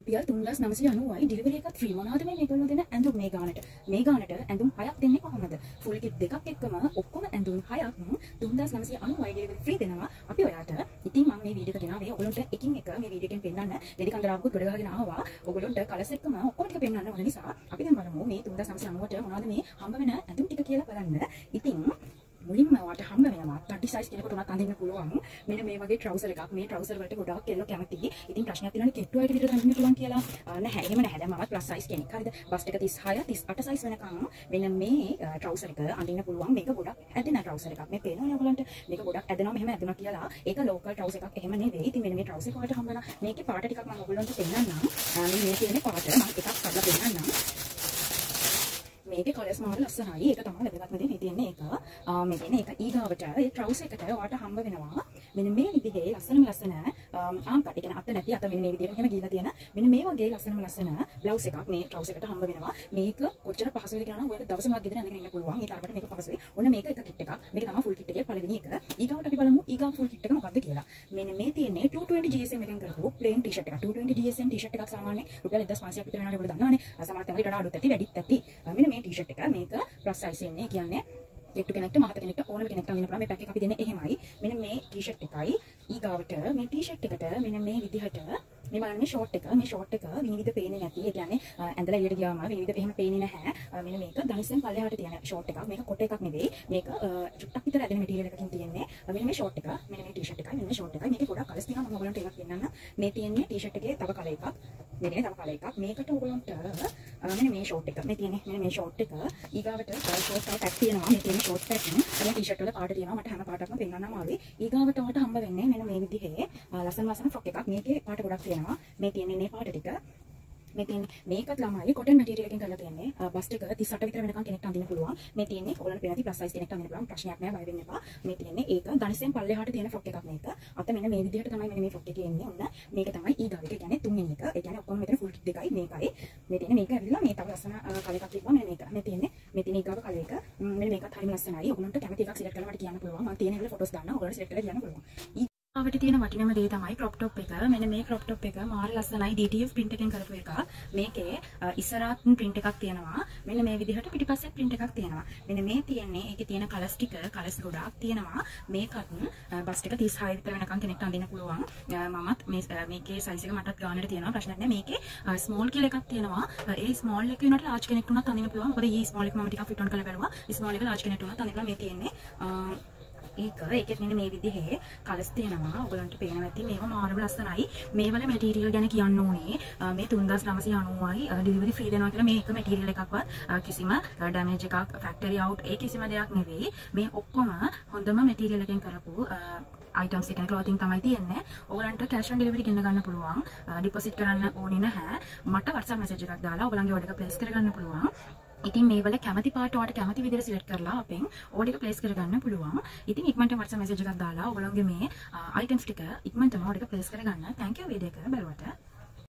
Piyal 3990යි delivery එකත් free. මොනවද මේගොල්ලෝ දෙන ඇඳුම් මේ ගානට ඇඳුම් 6ක් දෙන්නේ කොහොමද? ෆුල් කිට් දෙකක් එක්කම ඔක්කොම ඇඳුම් 6ක් 3990යි ඩිලිවරි ෆ්‍රී දෙනවා අපි ඔයාට. ඉතින් මම මේ වීඩියෝ එක ගෙනාවේ ඔයගොල්ලන්ට එකින් එක මේ වීඩියෝ එකෙන් පෙන්නන්න. දෙවි කන්දරාවකුත් ගොඩ ගහගෙන ආවා. ඔයගොල්ලන්ට කලස් එක්කම ඔක්කොම ටික පෙන්නන්න ඕන නිසා අපි දැන් බලමු මේ 3990ට මොනවද මේ හම්බ වෙන ඇඳුම් ටික කියලා බලන්න. ඉතින් මුලින්ම ඔයාට හම්බ වෙනවා 30 size කෙනෙකුට උනත් අඳින්න පුළුවන් මෙන්න මේ වගේ trouser එකක්. මේ trouser වලට ගොඩාක් කෙල්ලෝ කැමතියි. ඉතින් ප්‍රශ්නයක් තියෙනවානේ කෙට්ටු අයට විතර අඳින්න පුළුවන් කියලා. නැහැ එහෙම නැහැ. දැන් මමත් plus size කෙනෙක්. හරිද? බස්ට් එක 36 38 size වෙනකම් මෙන්න මේ trouser එක අඳින්න පුළුවන්. මේක ගොඩක් ඇදෙන trouser එකක්. මේ පේනවනේ ඔයගලන්ට. මේක ගොඩක් ඇදෙනවා මෙහෙම ඇදුණා කියලා. ඒක local trouser එකක් එහෙම නෙවෙයි. ඉතින් මෙන්න මේ trouser එක ඔයාලට හම්බ වෙනවා. මේකේ පාට ටිකක් මම ඔයගලන්ට පෙන්නන්නම්. මේ තියෙන පාට මම එකක් කඩලා පෙන්නන්නම්. මේකේ කලර්ස් මාර ලස්සනයි. ඒක තමයි වැදගත්ම දේ. මේ තියෙන්නේ ඒක. මේ තියෙන්නේ ඒක ඊගාවට ඒ trouser එකට ඔයාලට හම්බ වෙනවා. මෙන්න මේ විදිහේ ලස්සන ආම්පට්. ඒ කියන්නේ අත නැති අත මෙන්න මේ විදිහට එහෙම ගිහලා තියෙන. මෙන්න මේ වගේ ලස්සන බ්ලවුස් එකක් මේ trouser එකට හම්බ වෙනවා. මේක කොච්චර පහසුද කියලා නම් ඔයාලට දවසක් ගෙදර ඇඳගෙන ඉන්න පුළුවන්. ඒ තරමට මේක පහසුයි. ඔන්න මේක එක කිට් එකක්. මේක තමයි full kit එකේ පළවෙනි එක. ඊගාවට අපි බලමු ඊගා full kit එක මොකක්ද කියලා. මෙන්න මේ තියෙන්නේ 220 GSM එකෙන් කරපු plain t-shirt එකක්. 220 GSM t-shirt එකක් සාමාන්‍යයෙන් රුපියල් 1500ක් විතර වෙනවා. ඔයගොල්ලෝ දන්නවනේ. සමහර තැන්වල ඊට වඩා අඩුත් ඇති වැඩිත් ඇති. මෙන්න මේ t-shirt එක මේක plus size එන්නේ. කියන්නේ ගෙට්ටු කෙනෙක්ට මහත කෙනෙක්ට ඕනම කෙනෙක්ට අඳින්න පුළුවන්. මේ පැක් එක අපි දෙන්නේ එහෙමයි. මෙන්න මේ t-shirt එකයි ඊගාවට මේ t-shirt එකට මෙන්න මේ විදිහට මේ බලන්නේ ෂෝට් එක. මේ ෂෝට් එක විනිවිද පේන්නේ නැති. ඒ කියන්නේ ඇඳලා එළියට ගියාම විනිවිද එහෙම පේන්නේ නැහැ. මෙන්න මේක ධනිසෙන් පල්ලෙහාට තියෙන ෂෝට් එකක්. මේක කොට එකක් නෙවෙයි. මේක චුට්ටක් විතර ඇදෙන මැටීරියල් එකකින් තියෙන්නේ. මෙන්න මේ ෂෝට් එක. මෙන්න මේ t-shirt එකයි. මෙන්න මේ ෂෝට් එකයි. මේකේ ගොඩක් කලර්ස් තියෙනවා. මම ඔයගලන්ට ඒවත් පෙන්නන්න. මේ තියෙන්නේ t-shirt එකේ තව කලර් එකක්. මේකේ තව කලර් එකක්. මේකට ඔයගලන්ට මෙන්න මේ ෂෝට් එක. මේ තියෙන්නේ මෙන්න මේ ෂෝට් එක. ඊගාවට ෂෝට් එක පැක් තියෙනවා. මේ තියෙන ෂෝට් පැක් එක. මේ t-shirt වල පාට තියෙනවා. මට හැම පාටක්ම පෙන්නන්න අමාරුයි. ඊගාවට ඔයාලට හම්බ වෙන්නේ මෙන්න මේ විදිහේ ලස්සන ෆ්‍රොක් එකක්. මේකේ පාට ගොඩක් තියෙනවා. මේ තියෙන්නේ මේ පාට ටික. මේ තියෙන්නේ මේකත් ළමයි කොටන් මැටීරියල් එකකින් කරලා තියෙන්නේ. බස්ට් එක 38 විතර වෙනකන් කෙනෙක්ට අඳින්න පුළුවන්. මේ තියෙන්නේ ඕගොල්ලන්ට පේන plus size කෙනෙක්ට අඳින්න පුළුවන්. ප්‍රශ්නයක් නෑ, බය වෙන්න එපා. මේ තියෙන්නේ ඒක ධනිසෙන් පල්ලෙහාට තියෙන ෆ්‍රොක් එකක් මේක. අත මෙන්න මේ විදිහට තමයි මෙන්න මේ ෆ්‍රොක් එකේ එන්නේ. ඔන්න මේක තමයි ඊගාව එක. කියන්නේ තුන්වෙනි එක. ඒ කියන්නේ ඔක්කොම මෙතන ෆුල් කිට් දෙකයි මේකයි. මේ තියෙන්නේ මේක ඇවිල්ලා මේ තව ලස්සන කලර් එකක් තිබ්බා. මෙන්න මේක. මේ තියෙන්නේ ඊගාව කලර් එක. මෙන්න මේකත් හරිම ලස්සනයි. ඔයගොල්ලන්ට කැමති එකක් සිලෙක්ට් කරලා මට කියන්න පුළුවන්. මම තියෙන විදිහට ෆොටෝස් දාන්න. ඔයගොල්ලන්ට සිලෙක්ට් කරලා කියන්න පුළුවන්. අපිට තියෙන වටිනම දේ තමයි crop top එක. මෙන්න මේ crop top එක මාර ලස්සනයි DTF print එකෙන් කරපු එකක්. මේකේ ඉස්සරහත් print එකක් තියෙනවා. මෙන්න මේ විදිහට පිටිපස්සෙත් print එකක් තියෙනවා. මෙන්න මේ තියෙන්නේ ඒකේ තියෙන colours ටික colours ගොඩාක් තියෙනවා. මේකත් බස්ට් එක 36 විතර වෙනකන් කෙනෙක්ට අඳින්න පුළුවන්. මමත් මේකේ size එක මටත් ගානට තියෙනවා. ප්‍රශ්නයක් නැහැ. මේකේ small කියලා එකක් තියෙනවා. ඒ small එක වෙනකොට large කෙනෙක්ට උනත් අඳින්න පුළුවන්. මොකද මේ small එක මම ටිකක් fit on කරලා බලුවා. small එක large කෙනෙක්ට උනත් අඳින්න මේ තියෙන්නේ ඒකෙත් මෙන්න මේ විදිහේ කලර්ස් තියෙනවා. ඔයගලන්ට පේනවා ඇති මේවා මාරම ලස්සනයි. මේ වල මැටීරියල් ගැන කියන්න ඕනේ. මේ 3990යි ඩෙලිවරි ෆ්‍රී දෙනවා කියලා මේ එක මැටීරියල් එකක්වත් කිසිම ඩැමේජ් එකක් ෆැක්ටරි අවුට් ඒ කිසිම දෙයක් නෙවෙයි. මේ ඔක්කොම හොඳම මැටීරියල් එකෙන් කරපු items එකන clothing තමයි තියෙන්නේ. ඔයගලන්ට cash on delivery ගෙන්න ගන්න පුළුවන්. deposit කරන්න ඕනේ නැහැ. මට WhatsApp message එකක් දාලා ඔයගලන්ගේ order එක place කරගන්න පුළුවන්. ඉතින් මේ වල කැමති පාට ඔයාලට කැමති විදිහට සිලෙක්ට් කරලා අපෙන් ඕඩර් එක ප්ලේස් කරගන්න පුළුවන්. ඉතින් ඉක්මනට WhatsApp message එකක් දාලා ඔයගොල්ලෝගේ මේ items ටික ඉක්මනටම ඕඩර් එක ප්ලේස් කරගන්න. thank you වීඩියෝ එක බලුවට.